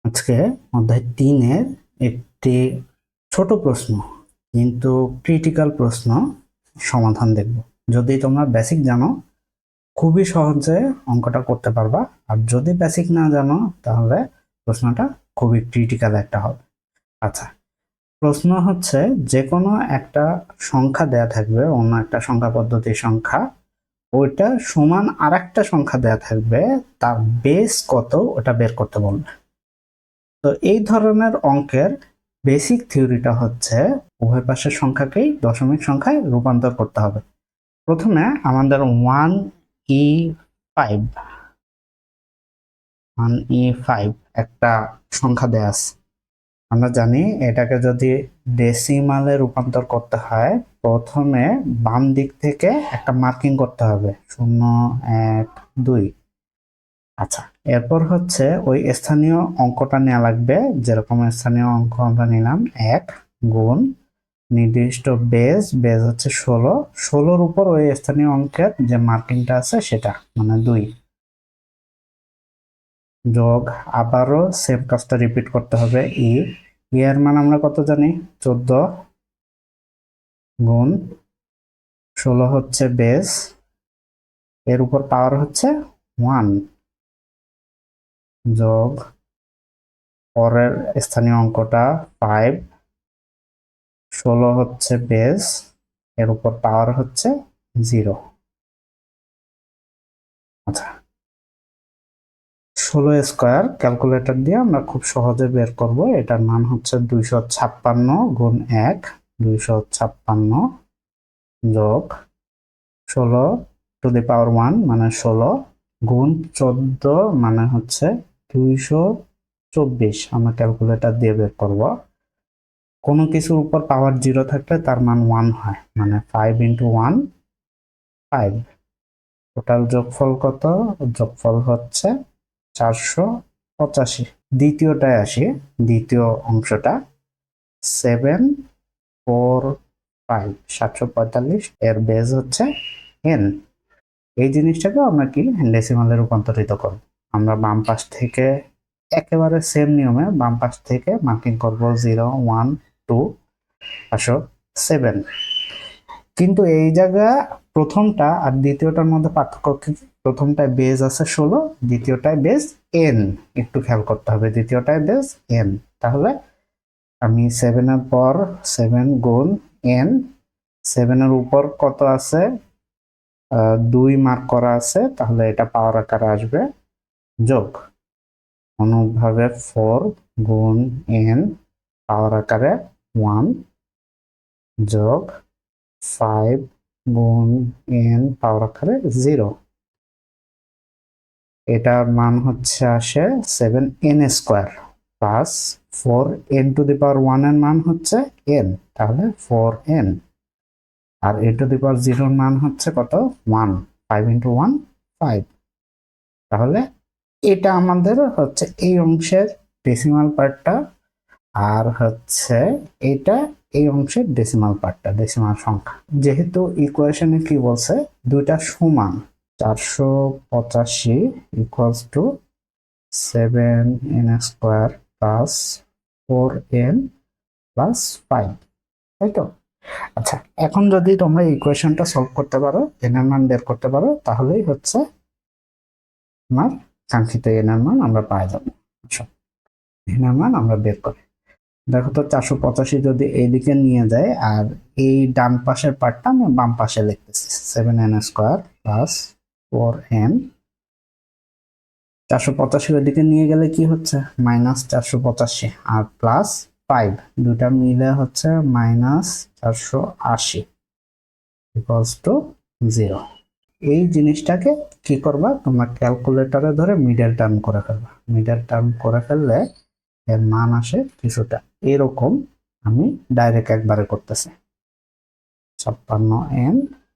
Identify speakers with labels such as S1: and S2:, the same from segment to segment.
S1: আজকে অধ্যায় 3-এর একটি ছোট প্রশ্ন কিন্তু ক্রিটিক্যাল প্রশ্ন সমাধান দেখব। যদি তোমরা বেসিক জানো খুবই সহজে অঙ্কটা করতে পারবা, আর যদি বেসিক না জানো তাহলে প্রশ্নটা খুবই ক্রিটিক্যাল একটা হবে। আচ্ছা, প্রশ্ন হচ্ছে যে কোনো একটা সংখ্যা দেয়া থাকবে, অন্য একটা সংখ্যা পদ্ধতির সংখ্যা, ওইটা সমান আরেকটা সংখ্যা দেয়া থাকবে, তার বেস কত ওটা বের করতে বলবে। তো এই ধরনের অঙ্কের বেসিক থিওরিটা হচ্ছে উভয় পাশের সংখ্যাকেই দশমিক সংখ্যায় রূপান্তর করতে হবে। প্রথমে আমাদের 1e5 একটা সংখ্যা দেয়া আছে। আমরা জানি এটাকে যদি ডেসিমালে রূপান্তর করতে হয় প্রথমে বাম দিক থেকে একটা মার্কিং করতে হবে 0 1 2। আচ্ছা, এরপর হচ্ছে ওই স্থানীয় অঙ্কটা নেওয়া লাগবে, যেরকম স্থানীয় অঙ্ক আমরা নিলাম 1 গুণ নির্দিষ্ট বেজ হচ্ছে 16 উপর ওই স্থানীয় অঙ্কের যে মার্কিংটা আছে সেটা মানে 2 যোগ আবারও সেম কাজটা রিপিট করতে হবে। এর মান আমরা কত জানি 14 গুণ 16 হচ্ছে বেজ, এর উপর পাওয়ার হচ্ছে 1 যোগ পরের স্থানীয় অঙ্কটা 5, 16 হচ্ছে বেজ, এর উপর পাওয়ার হচ্ছে 0। আচ্ছা, 16 স্কোয়ার ক্যালকুলেটর দিয়ে আমরা খুব সহজে বের করব। এটার মান হচ্ছে 256 গুণ 1, 256 যোগ 16 টু দি পাওয়ার 1 মানে 16 গুণ 14 মানে হচ্ছে 224। আমরা ক্যালকুলেটর দিয়ে বের করব। কোনো কিছুর উপর পাওয়ার 0 থাকলে তার মান 1 হয়, মানে 5 ইন্টু 1 5। টোটাল যোগফল কত? যোগফল হচ্ছে 485। দ্বিতীয়টায় আসি, দ্বিতীয় অংশটা 745 745, এর বেজ হচ্ছে n। এই জিনিসটাকে আমরা কি ডেসিমালে রূপান্তরিত করব। আমরা বাম পাশ থেকে একেবারে সেম নিয়মে বাম পাশ থেকে মার্কিং করব 0 1 2 আসো 7। কিন্তু এই জায়গা প্রথমটা আর দ্বিতীয়টার মধ্যে পার্থক্য কি? প্রথমটায় বেজ আছে 16, দ্বিতীয়টায় বেজ n। একটু খেয়াল করতে হবে, দ্বিতীয়টায় বেজ n। তাহলে আমি 7 এর পর 7 গুণ n, 7 এর উপর কত আছে 2 মার্ক করা আছে, তাহলে এটা পাওয়ার আকারে আসবে যোগ অনুভাবে 4 গুণ n পাওয়ার আকারে 1 যোগ 5 গুণ n পাওয়ার আকারে 0। এটার মান হচ্ছে আসে 7n square plus 4n to the power 1 এর মান হচ্ছে n, তাহলে 4n। R a two the পাওয়ার 0 এর মান হচ্ছে কত 1, 5 ইন্টু 1 5। তাহলে এটা আমাদের হচ্ছে এই অংশের ডেসিমাল পার্টটা, আর হচ্ছে এটা এই অংশের ডেসিমাল পার্টটা, ডেসিমাল সংখ্যা। যেহেতু ইকুয়েশনে কি বলছে দুইটা সমান, 485 equals to 7n square plus 4n plus 5, তাই তো? আচ্ছা, এখন যদি তোমরা ইকুয়েশনটা সলভ করতে পারো, n এর মান বের করতে পারো, তাহলেই হচ্ছে আমার কাঙ্ক্ষিত n এর মান আমরা পাই যাবো। আচ্ছা, n এর মান আমরা বের করি। দেখো তো 485 যদি এইদিকে নিয়ে যায় আর এই ডান পাশের পার্টটা আমি বাম পাশে লিখতেছি, 7n স্কোয়ার প্লাস 4n। 485 ওইদিকে নিয়ে গেলে কি হচ্ছে মাইনাস 485 আর প্লাস 5, দুটা মিলে হচ্ছে মাইনাস 480 ইকুয়ালস টু 0। এই জিনিসটাকে কি করবা, তোমরা ক্যালকুলেটরে ধরে মিডল টার্ম করে ফেলবা। মিডল টার্ম করে ফেললে এর মান আসে কিছুটা এরকম। আমি ডাইরেক্ট একবারে করতেছি, 56n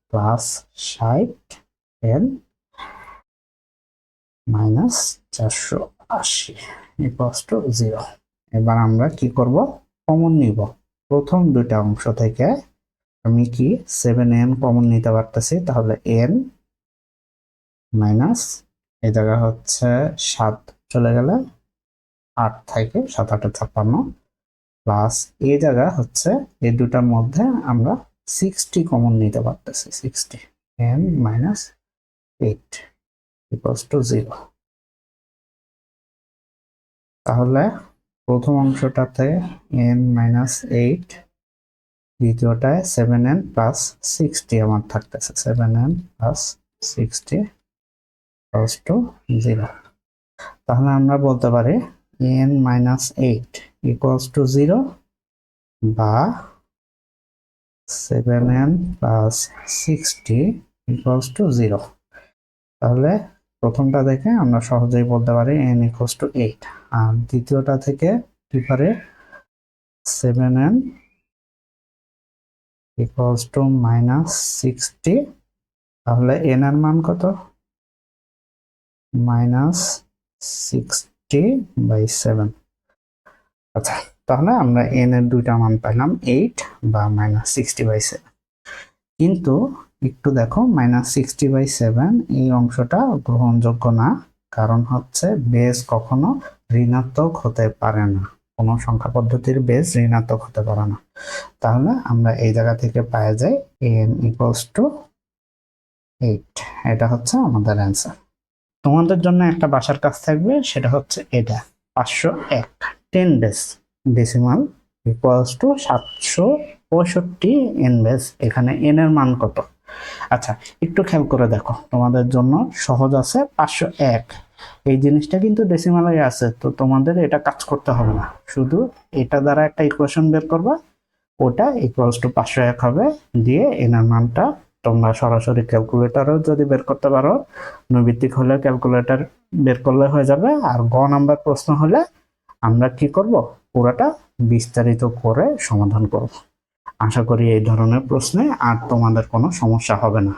S1: plus 60n minus 480 equals to 0। এবার আমরা কি করব, কমন নিব। প্রথম দুইটা অংশ থেকে আমি কি 7n কমন নিতে পারতেছি, তাহলে n মাইনাস এই জায়গা হচ্ছে 7 চলে গেলে 8 থেকে 7 8 56 প্লাস এই জায়গা হচ্ছে এই দুটার মধ্যে আমরা 60 কমন নিতে পারতেছি 60 n মাইনাস 8 ইকুয়ালস টু 0। তাহলে প্রথম অংশটাতে n মাইনাস 8, দ্বিতীয়টায় 7n প্লাস 60 আমার থাকতেছে 7n প্লাস 60 ইকুয়ালস টু 0। তাহলে আমরা বলতে পারি n মাইনাস 8 ইকুয়ালস টু 0 বা 7n প্লাস 60 ইকুয়ালস টু 0। তাহলে প্রথমটা দেখে আমরা সহজেই বলতে পারি n ইকুয়ালস টু 8, আর দ্বিতীয়টা থেকে কি পারে 7n ইকুয়ালস টু মাইনাস 60। তাহলে n এর মান কত? মাইনাস 60/7। আচ্ছা, তাহলে আমরা n এর দুইটা মান পাইলাম 8 বা মাইনাস 60/7। কিন্তু একটু দেখো মাইনাস 60/7 এই অংশটা গ্রহণযোগ্য না, কারণ হচ্ছে বেস কখনো ঋণাত্মক হতে পারে না, কোনো সংখ্যা পদ্ধতির বেস ঋণাত্মক হতে পারে না। তাহলে আমরা এই জায়গা থেকে পাওয়া যায় n ইকুয়ালস টু 8। এটা হচ্ছে আমাদের অ্যান্সার। তোমাদের জন্য একটা বাসার কাজ থাকবে, সেটা হচ্ছে এটা 501 10 base decimal equals to 765 n base. এখানে n এর মান কত? আচ্ছা, একটু খেয়াল করে দেখো, তোমাদের জন্য সহজ আছে 501। এই জিনিসটা কিন্তু ডেসিমালে আছে, তো তোমাদের এটা কাজ করতে হবে না, শুধু এটা দ্বারা একটা ইকুয়েশন বের করবা, ওটা ইকুয়ালস টু 501 হবে, দিয়ে n এর মানটা তোমরা সরাসরি ক্যালকুলেটরও যদি বের করতে পারো, নৈমিত্তিক হলে ক্যালকুলেটর বের করলে হয়ে যাবে। আর গ নাম্বার প্রশ্ন হলে আমরা কি করব, পুরোটা বিস্তারিত করে সমাধান করব। আশা করি এই ধরনের প্রশ্নে আর তোমাদের কোনো সমস্যা হবে না।